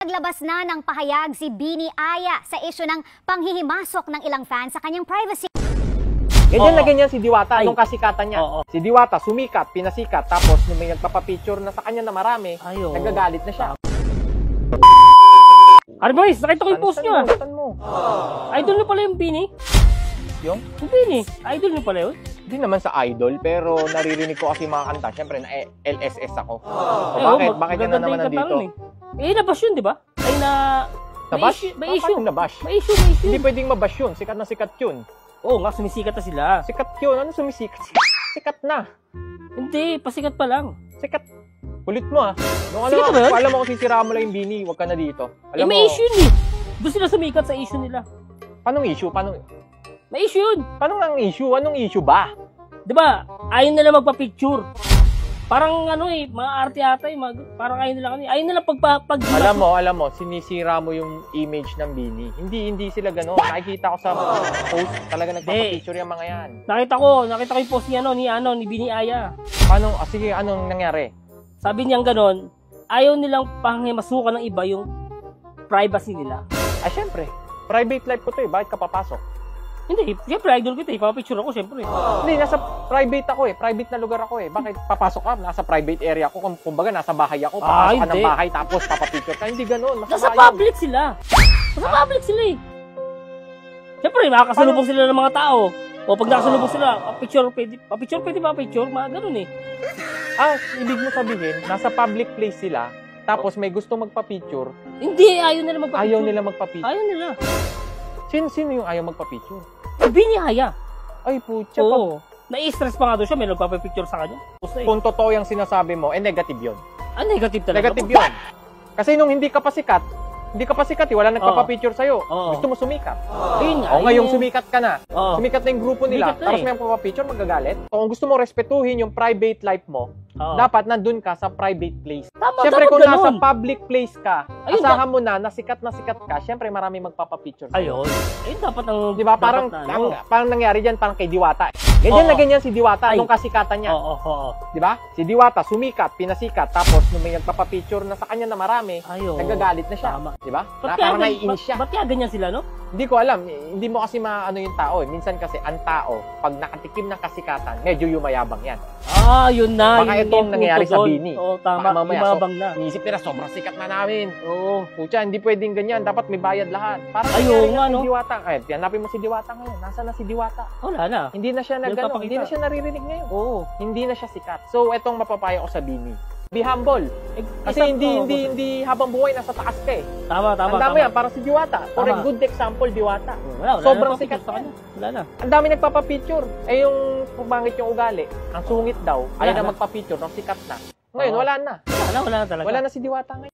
Naglabas na ng pahayag si Bini Aya sa isyu ng panghihimasok ng ilang fans sa kanyang privacy. Ganyan na ganyan si Diwata nung kasikatan niya. Oo. Si Diwata sumikat, pinasikat, tapos nung may nagpapapicture na sa kanya na marami, nagagalit na siya. Boys, nakita ko yung post nyo mo? Idol nyo pala yung Bini? Yung? Yung Bini, idol nyo pala yun? Hindi naman sa idol, pero naririnig ko kasi mga kanta. Siyempre, na LSS ako. So, bakit yan na naman nandito? Nabash yun, di ba? Nabash? May issue. Nabash? May issue. Hindi pwedeng mabash yun. Sikat na sikat yun. Oo nga, sumisikat na sila. Sikat yun. Ano sumisikat? Sikat na. Hindi, pasikat pa lang. Sikat. Kulit mo alam mo kung sisira mo lang yung Bini, huwag ka na dito. Alam may mo, issue yun eh. Doon sila sumikat sa issue nila. Paano issue? May issue yun. Paano nga ang issue? Anong issue ba? Diba, ayaw nila magpa-picture. Parang mga arte ata parang ayaw nila Alam mo, sinisira mo yung image ng Bini. Hindi sila gano'n. Nakikita ko sa post, talaga nagpapapicture yung mga yan. Nakita ko yung post ni Bini Aya. Paano, sige, anong nangyari? Sabi niyang gano'n, ayaw nilang panghimasukan ng iba yung privacy nila. Ay, syempre. Private life ko to eh. Bakit ka papasok? Hindi, syempre idol ko ito eh. Papapicture ako, syempre. Hindi, nasa private ako eh. Private na lugar ako eh. Bakit papasok ka? Nasa private area ko. Kumbaga, nasa bahay ako. Papasok ka ng bahay tapos papapicture ka. Hindi gano'n. Nasa public sila. Public sila eh. Syempre, makakasalubong sila ng mga tao. O pag nakasalubong sila, papicture pwede, mga gano'n eh. Ibig mo sabihin, nasa public place sila, tapos may gusto magpa-picture. Hindi, ayaw nila magpa-picture. Ayaw nila magpa-picture. Ayaw nila. Sino yung ayaw magpa-picture? Bini Aya. Ay, putya. Oo. Nai-stress pa nga doon siya, may nagpapapicture sa kanya. Kung totoo yung sinasabi mo, negative yun. Negative talaga? Negative yun. Kasi nung hindi ka pa sikat wala nagpapapicture sa'yo. Gusto mo sumikat. Ayun nga. Ngayong sumikat ka na. Sumikat na yung grupo nila. Sumikat na Tapos may magpapapicture, magagalit. Kung gusto mo respetuhin yung private life mo, dapat nandun ka sa private place. Siyempre kung nasa public place ka, asahan mo na sikat ka, siyempre marami magpapapicture sa'yo. Ayun dapat ang... Di ba? Parang nangyari dyan, parang kay Diwata. Ganyan na ganyan si Diwata nung kasikatan niya. Di ba? Si Diwata sumikat, pinasikat, tapos nung may nagpapapicture na sa kanya na marami, nagagalit na siya. Di ba? Parang naiinis siya. Ba't kaya ganyan sila, no? Hindi ko alam. Hindi mo kasi maano yung tao eh. Minsan kasi ang tao, pag nakatikim ng kasikatan, medyo yumayabang yan. Yun na. Baka itong nangyayari sa Bini. Oo, tama. Yumayabang na. Inisip nila, sobrang sikat na namin. Oo. Pucha, hindi pwedeng ganyan. Dapat may bayad lahat. Parang no? Si Diwata. Hanapin mo si Diwata ngayon. Nasaan na si Diwata? Wala na. Hindi na siya hindi na siya naririnig ngayon. Oo. Hindi na siya sikat. So, etong mapapayo ko sa Bini. Be humble. Kasi hindi habang buhay nasa taas ka eh. Tama. Ang dami yan, para si Diwata. For a good example, Diwata. Sobrang sikat ka. Wala na. Ang dami nagpapapicture. Yung pumangit yung ugali, ang sungit daw, ayaw na magpapicture, nang sikat na. Ngayon, wala na. Wala na talaga. Wala na si Diwata ngayon.